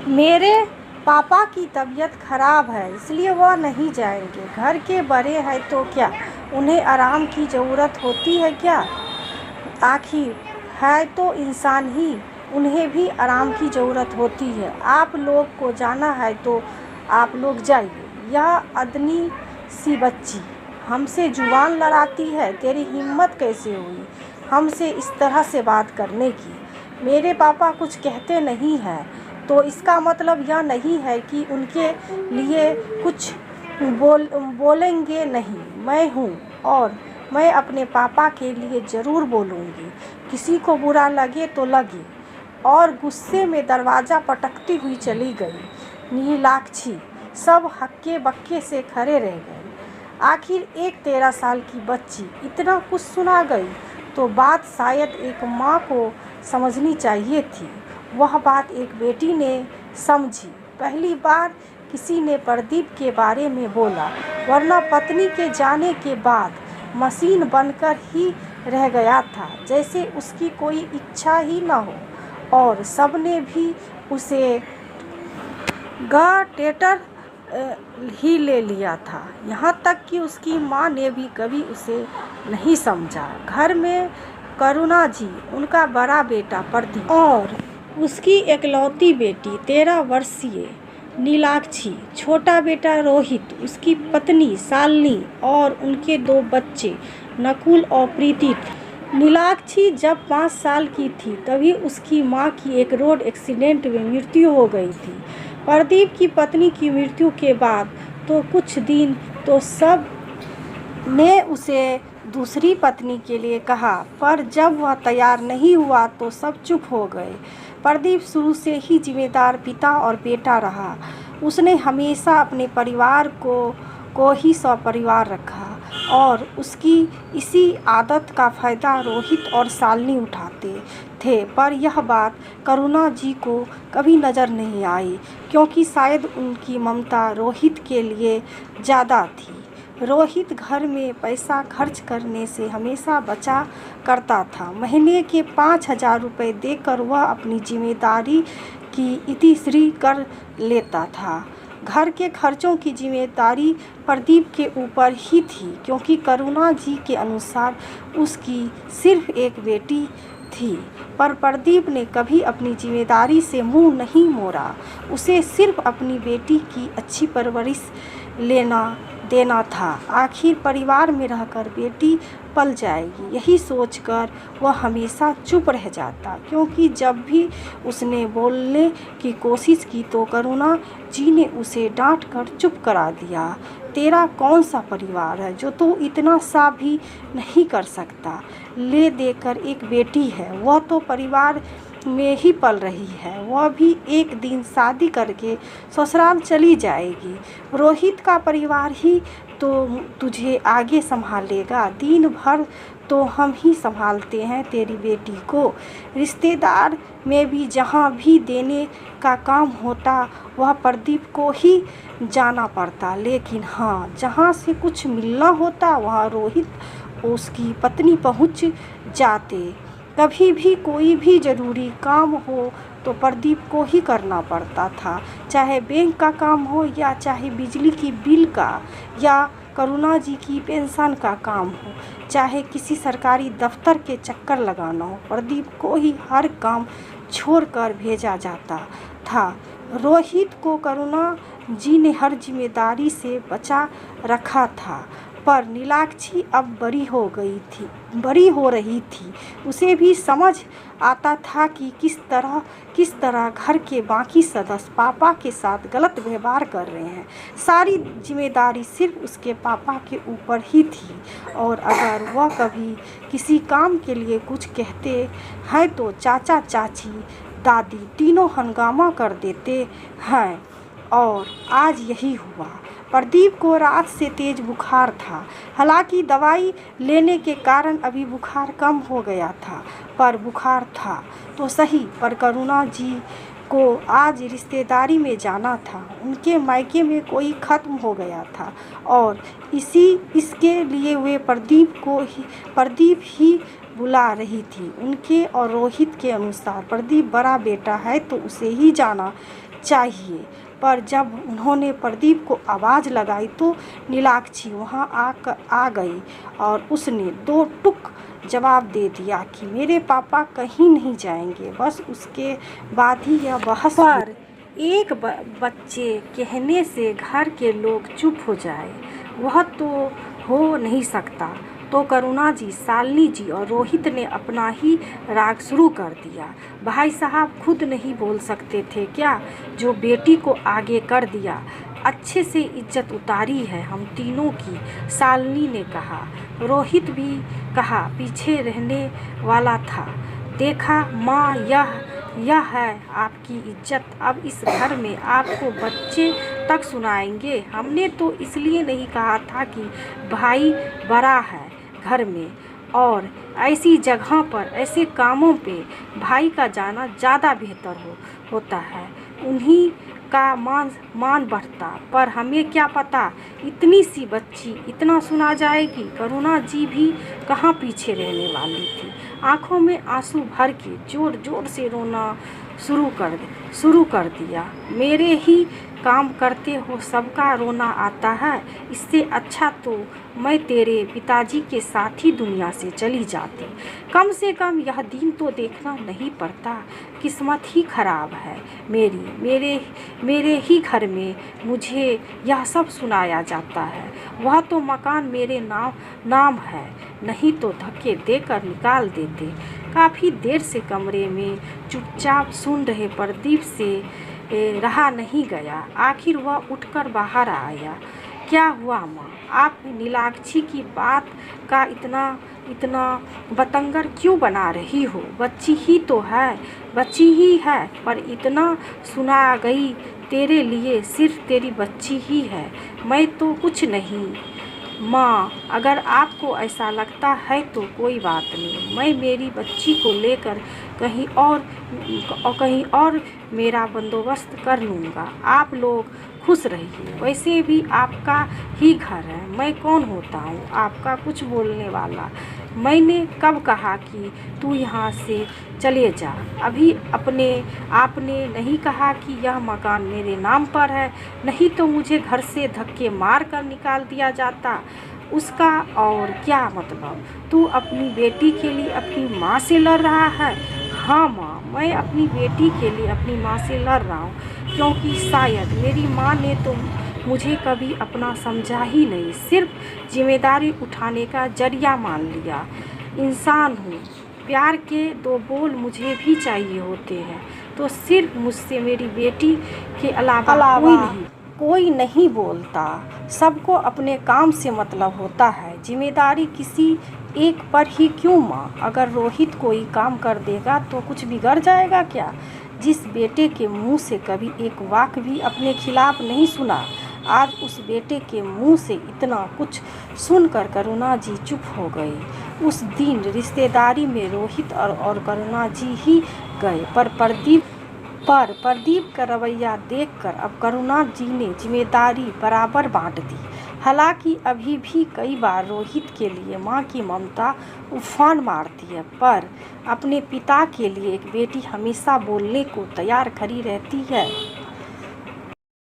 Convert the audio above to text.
मेरे पापा की तबीयत खराब है इसलिए वह नहीं जाएंगे। घर के बड़े हैं तो क्या उन्हें आराम की ज़रूरत होती है क्या? आखिर है तो इंसान ही, उन्हें भी आराम की ज़रूरत होती है। आप लोग को जाना है तो आप लोग जाइए। यह अदनी सी बच्ची हमसे जुबान लड़ाती है। तेरी हिम्मत कैसे हुई हमसे इस तरह से बात करने की? मेरे पापा कुछ कहते नहीं हैं तो इसका मतलब यह नहीं है कि उनके लिए कुछ बोलेंगे नहीं। मैं हूँ और मैं अपने पापा के लिए ज़रूर बोलूँगी। किसी को बुरा लगे तो लगे। और गुस्से में दरवाज़ा पटकती हुई चली गई। नीलाक्षी सब हक्के बक्के से खड़े रह गए। आखिर एक 13 साल की बच्ची इतना कुछ सुना गई तो बात शायद एक माँ को समझनी चाहिए थी। वह बात एक बेटी ने समझी। पहली बार किसी ने प्रदीप के बारे में बोला, वरना पत्नी के जाने के बाद मशीन बनकर ही रह गया था, जैसे उसकी कोई इच्छा ही न हो। और सबने भी उसे टेटर ही ले लिया था। यहाँ तक कि उसकी माँ ने भी कभी उसे नहीं समझा। घर में करुणा जी, उनका बड़ा बेटा प्रदीप और उसकी एकलौती बेटी 13 वर्षीय नीलाक्षी, छोटा बेटा रोहित, उसकी पत्नी शालिनी और उनके 2 बच्चे नकुल और प्रीति थे। नीलाक्षी जब 5 साल की थी तभी उसकी माँ की एक रोड एक्सीडेंट में मृत्यु हो गई थी। प्रदीप की पत्नी की मृत्यु के बाद तो कुछ दिन तो सब ने उसे दूसरी पत्नी के लिए कहा, पर जब वह तैयार नहीं हुआ तो सब चुप हो गए। प्रदीप शुरू से ही जिम्मेदार पिता और बेटा रहा। उसने हमेशा अपने परिवार को ही सपरिवार रखा और उसकी इसी आदत का फ़ायदा रोहित और शालिनी उठाते थे। पर यह बात करुणा जी को कभी नज़र नहीं आई, क्योंकि शायद उनकी ममता रोहित के लिए ज़्यादा थी। रोहित घर में पैसा खर्च करने से हमेशा बचा करता था। महीने के 5,000 रुपये देकर वह अपनी जिम्मेदारी की इतिश्री कर लेता था। घर के खर्चों की जिम्मेदारी प्रदीप के ऊपर ही थी, क्योंकि करुणा जी के अनुसार उसकी सिर्फ एक बेटी थी। पर प्रदीप ने कभी अपनी जिम्मेदारी से मुंह नहीं मोड़ा। उसे सिर्फ अपनी बेटी की अच्छी परवरिश देना था। आखिर परिवार में रहकर बेटी पल जाएगी, यही सोचकर वह हमेशा चुप रह जाता। क्योंकि जब भी उसने बोलने की कोशिश की तो करुणा जी ने उसे डांट कर चुप करा दिया। तेरा कौन सा परिवार है जो तू इतना सा भी नहीं कर सकता? ले देकर एक बेटी है, वह तो परिवार में ही पल रही है। वह भी एक दिन शादी करके ससुराल चली जाएगी। रोहित का परिवार ही तो तुझे आगे संभालेगा। दिन भर तो हम ही संभालते हैं तेरी बेटी को। रिश्तेदार में भी जहाँ भी देने का काम होता वह प्रदीप को ही जाना पड़ता, लेकिन हाँ, जहाँ से कुछ मिलना होता वहाँ रोहित उसकी पत्नी पहुँच जाते। कभी भी कोई भी ज़रूरी काम हो तो प्रदीप को ही करना पड़ता था, चाहे बैंक का काम हो या चाहे बिजली की बिल का या करुणा जी की पेंशन का काम हो, चाहे किसी सरकारी दफ्तर के चक्कर लगाना हो, प्रदीप को ही हर काम छोड़कर भेजा जाता था। रोहित को करुणा जी ने हर जिम्मेदारी से बचा रखा था, पर नीलाक्षी अब बड़ी हो रही थी। उसे भी समझ आता था कि किस तरह घर के बाकी सदस्य पापा के साथ गलत व्यवहार कर रहे हैं। सारी जिम्मेदारी सिर्फ उसके पापा के ऊपर ही थी, और अगर वह कभी किसी काम के लिए कुछ कहते हैं तो चाचा चाची दादी तीनों हंगामा कर देते हैं। और आज यही हुआ। प्रदीप को रात से तेज बुखार था। हालांकि दवाई लेने के कारण अभी बुखार कम हो गया था, पर बुखार था तो सही। पर करुणा जी को आज रिश्तेदारी में जाना था। उनके मायके में कोई ख़त्म हो गया था और इसके लिए वे प्रदीप ही बुला रही थी। उनके और रोहित के अनुसार प्रदीप बड़ा बेटा है तो उसे ही जाना चाहिए, पर जब उन्होंने प्रदीप को आवाज़ लगाई तो नीलाक्षी वहां आ गई और उसने दो टुक जवाब दे दिया कि मेरे पापा कहीं नहीं जाएंगे। बस उसके बाद ही यह बहस पर एक बच्चे कहने से घर के लोग चुप हो जाए, वह तो हो नहीं सकता। तो करुणा जी, शालिनी जी और रोहित ने अपना ही राग शुरू कर दिया। भाई साहब खुद नहीं बोल सकते थे क्या, जो बेटी को आगे कर दिया। अच्छे से इज्जत उतारी है हम तीनों की, शालिनी ने कहा। रोहित भी कहा, पीछे रहने वाला था। देखा माँ, यह है आपकी इज्जत। अब इस घर में आपको बच्चे तक सुनाएंगे। हमने तो इसलिए नहीं कहा था कि भाई बड़ा है घर में, और ऐसी जगह पर ऐसे कामों पे भाई का जाना ज़्यादा बेहतर होता है, उन्हीं का मान बढ़ता। पर हमें क्या पता इतनी सी बच्ची इतना सुना जाएगी। करुणा जी भी कहाँ पीछे रहने वाली थी। आंखों में आंसू भर के जोर जोर से रोना शुरू कर दिया। मेरे ही काम करते हो सबका रोना आता है, इससे अच्छा तो मैं तेरे पिताजी के साथ ही दुनिया से चली जाती। कम से कम यह दिन तो देखना नहीं पड़ता। किस्मत ही खराब है मेरे ही घर में मुझे यह सब सुनाया जाता है। वह तो मकान मेरे नाम है, नहीं तो धक्के देकर निकाल देते। काफ़ी देर से कमरे में चुपचाप सुन रहे प्रदीप से रहा नहीं गया। आखिर वह उठकर बाहर आया। क्या हुआ माँ, आप नीलाक्षी की बात का इतना बतंगर क्यों बना रही हो? बच्ची ही है, पर इतना सुना गई तेरे लिए सिर्फ तेरी बच्ची ही है, मैं तो कुछ नहीं। माँ, अगर आपको ऐसा लगता है तो कोई बात नहीं, मैं मेरी बच्ची को लेकर कहीं और मेरा बंदोबस्त कर लूँगा। आप लोग खुश रहिए। वैसे भी आपका ही घर है, मैं कौन होता हूँ आपका कुछ बोलने वाला? मैंने कब कहा कि तू यहाँ से चले जा? अभी आपने नहीं कहा कि यह मकान मेरे नाम पर है, नहीं तो मुझे घर से धक्के मार कर निकाल दिया जाता। उसका और क्या मतलब? तू अपनी बेटी के लिए अपनी माँ से लड़ रहा है? हाँ माँ, मैं अपनी बेटी के लिए अपनी माँ से लड़ रहा हूँ, क्योंकि शायद मेरी माँ ने तो मुझे कभी अपना समझा ही नहीं, सिर्फ जिम्मेदारी उठाने का जरिया मान लिया। इंसान हूँ, प्यार के दो बोल मुझे भी चाहिए होते हैं, तो सिर्फ मुझसे मेरी बेटी के अलावा कोई नहीं बोलता। सबको अपने काम से मतलब होता है, जिम्मेदारी किसी एक पर ही क्यों माँ? अगर रोहित कोई काम कर देगा तो कुछ बिगड़ जाएगा क्या? जिस बेटे के मुंह से कभी एक वाक्य भी अपने खिलाफ नहीं सुना, आज उस बेटे के मुंह से इतना कुछ सुनकर करुणा जी चुप हो गई। उस दिन रिश्तेदारी में रोहित और करुणा जी ही गए, पर प्रदीप का रवैया देखकर अब करुणा जी ने जिम्मेदारी बराबर बांट दी। हालांकि अभी भी कई बार रोहित के लिए माँ की ममता उफान मारती है, पर अपने पिता के लिए एक बेटी हमेशा बोलने को तैयार खड़ी रहती है।